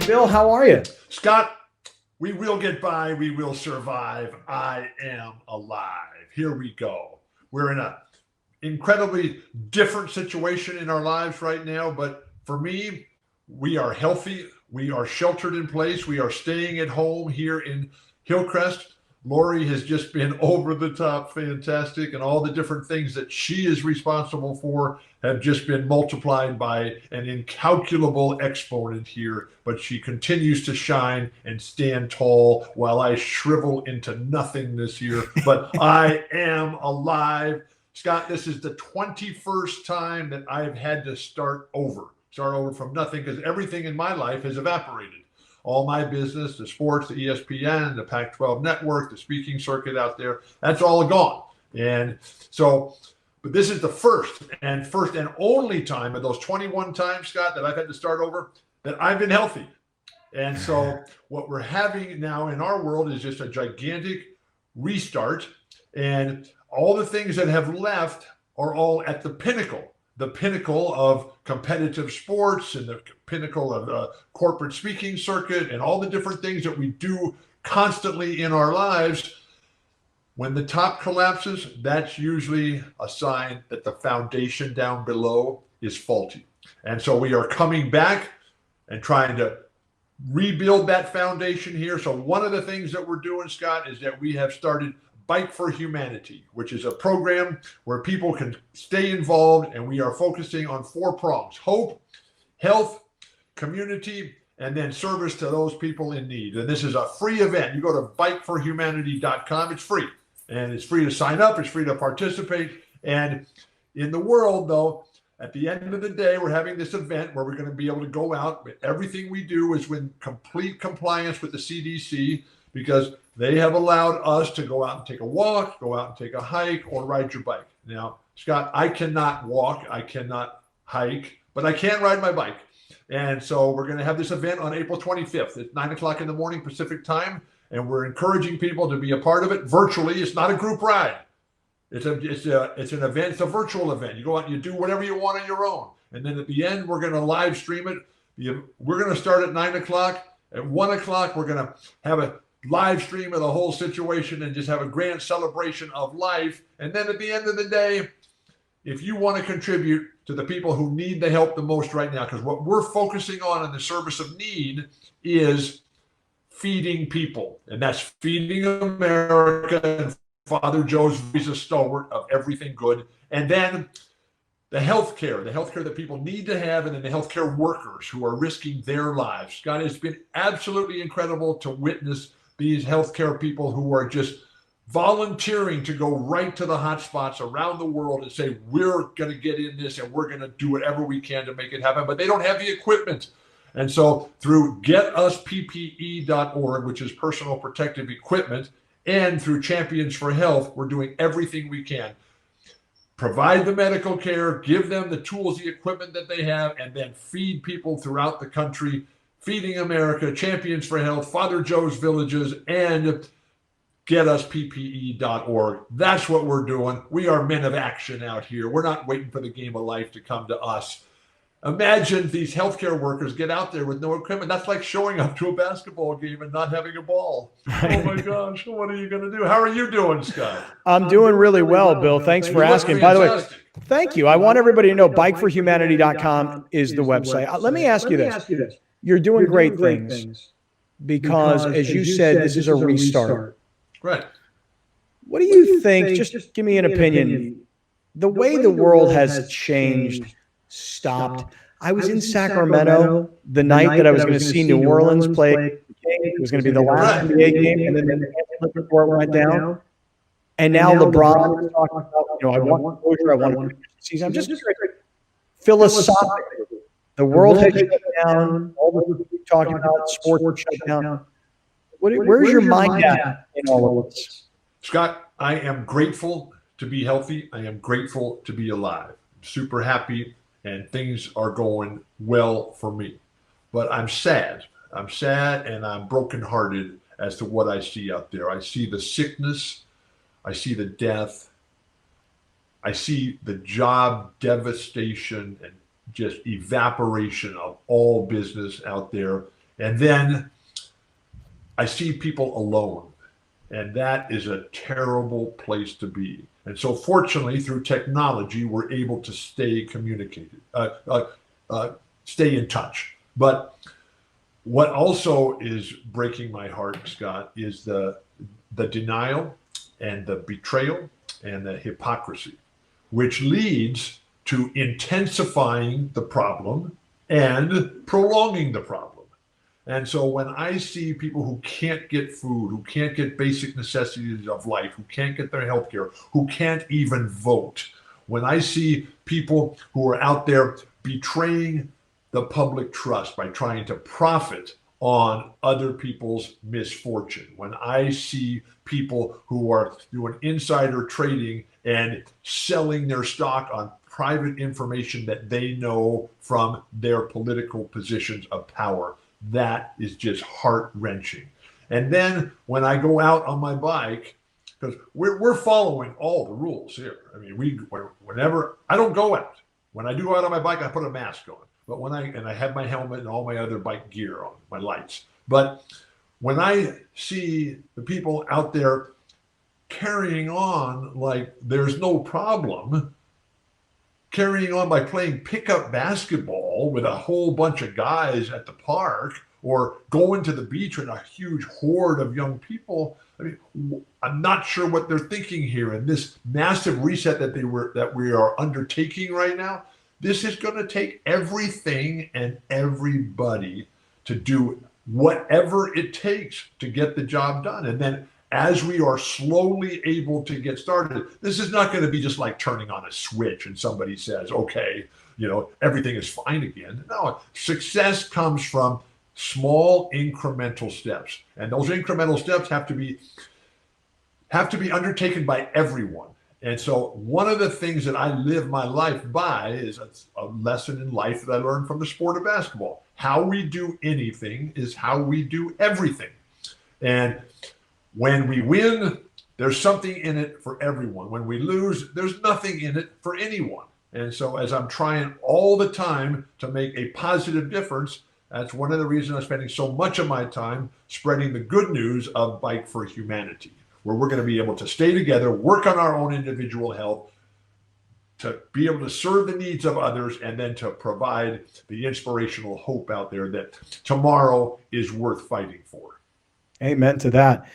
Bill, how are you? Scott, we will get by. We will survive. I am alive. Here we go. We're in a incredibly different situation in our lives right now, but for me, we are healthy. We are sheltered in place. We are staying at home here in Hillcrest. Lori has just been over the top fantastic, and all the different things that she is responsible for have just been multiplied by an incalculable exponent here. But she continues to shine and stand tall while I shrivel into nothingness here. But I am alive. Scott, this is the 21st time that I've had to start over from nothing, because everything in my life has evaporated. All my business, the sports, the ESPN, the Pac-12 network, the speaking circuit out there, that's all gone. And so, but this is the first and only time of those 21 times, Scott, that I've had to start over, that I've been healthy. And so what we're having now in our world is just a gigantic restart. And all the things that have left are all at the pinnacle of competitive sports and the pinnacle of the corporate speaking circuit and all the different things that we do constantly in our lives. When the top collapses, that's usually a sign that the foundation down below is faulty. And so we are coming back and trying to rebuild that foundation here. So one of the things that we're doing, Scott, is that we have started Bike for Humanity, which is a program where people can stay involved, and we are focusing on 4 prongs: hope, health, community, and then service to those people in need. And this is a free event. You go to bikeforhumanity.com. It's free, and it's free to sign up. It's free to participate. And in the world, though, at the end of the day, we're having this event where we're going to be able to go out. Everything we do is in complete compliance with the CDC, because they have allowed us to go out and take a walk, go out and take a hike, or ride your bike. Now, Scott, I cannot walk, I cannot hike, but I can ride my bike. And so we're going to have this event on April 25th at 9 o'clock in the morning Pacific time. And we're encouraging people to be a part of it virtually. It's not a group ride. It's an event. It's a virtual event. You go out and you do whatever you want on your own. And then at the end, we're going to live stream it. We're going to start at 9 o'clock. At 1 o'clock, we're going to have a live stream of the whole situation and just have a grand celebration of life. And then at the end of the day, if you want to contribute to the people who need the help the most right now, because what we're focusing on in the service of need is feeding people, and that's feeding America. And Father Joe's a stalwart of everything good. And then the healthcare that people need to have, and then the healthcare workers who are risking their lives. Scott, it's been absolutely incredible to witness these healthcare people who are just volunteering to go right to the hot spots around the world and say, we're going to get in this and we're going to do whatever we can to make it happen. But they don't have the equipment. And so through getusppe.org, which is personal protective equipment, and through Champions for Health, we're doing everything we can. Provide the medical care, give them the tools, the equipment that they have, and then feed people throughout the country. Feeding America, Champions for Health, Father Joe's Villages, and getusppe.org. That's what we're doing. We are men of action out here. We're not waiting for the game of life to come to us. Imagine these healthcare workers get out there with no equipment. That's like showing up to a basketball game and not having a ball. Oh my gosh, what are you going to do? How are you doing, Scott? I'm doing really well, Bill. Thanks for asking. By the way, thank you. I want everybody to know bikeforhumanity.com is the website. Let me ask you this. You're doing great things because, as you said, this is a restart. Right. What do you think? Just give me an opinion. The way the world has changed, stopped. I was in Sacramento the night that I was going to see New Orleans play. It was going to be the last NBA game, and then the report went down. And now LeBron is talking about, I want closure, I want to season. I'm just philosophically. The world has shut down. All the people talking about sports shut down. Where's your mind at in all of this? Scott, I am grateful to be healthy. I am grateful to be alive. I'm super happy, and things are going well for me. But I'm sad. I'm sad, and I'm brokenhearted as to what I see out there. I see the sickness. I see the death. I see the job devastation and just evaporation of all business out there. And then I see people alone, and that is a terrible place to be. And so fortunately, through technology, we're able to stay stay in touch. But what also is breaking my heart, Scott, is the denial and the betrayal and the hypocrisy, which leads to intensifying the problem and prolonging the problem. And so when I see people who can't get food, who can't get basic necessities of life, who can't get their health care, who can't even vote, when I see people who are out there betraying the public trust by trying to profit on other people's misfortune, when I see people who are doing insider trading and selling their stock on private information that they know from their political positions of power, that is just heart-wrenching. And then when I go out on my bike, because we're following all the rules here. I mean, whenever I don't go out, when I do go out on my bike, I put a mask on. But I have my helmet and all my other bike gear on, my lights. But when I see the people out there carrying on like there's no problem, carrying on by playing pickup basketball with a whole bunch of guys at the park, or going to the beach with a huge horde of young people. I mean, I'm not sure what they're thinking here. And this massive reset that we are undertaking right now, this is going to take everything and everybody to do whatever it takes to get the job done. And then as we are slowly able to get started, this is not going to be just like turning on a switch and somebody says, okay, everything is fine again. No, success comes from small incremental steps. And those incremental steps have to be undertaken by everyone. And so one of the things that I live my life by is a lesson in life that I learned from the sport of basketball. How we do anything is how we do everything. And when we win, there's something in it for everyone. When we lose, there's nothing in it for anyone. And so as I'm trying all the time to make a positive difference, that's one of the reasons I'm spending so much of my time spreading the good news of Bike for Humanity, where we're going to be able to stay together, work on our own individual health, to be able to serve the needs of others, and then to provide the inspirational hope out there that tomorrow is worth fighting for. Amen to that.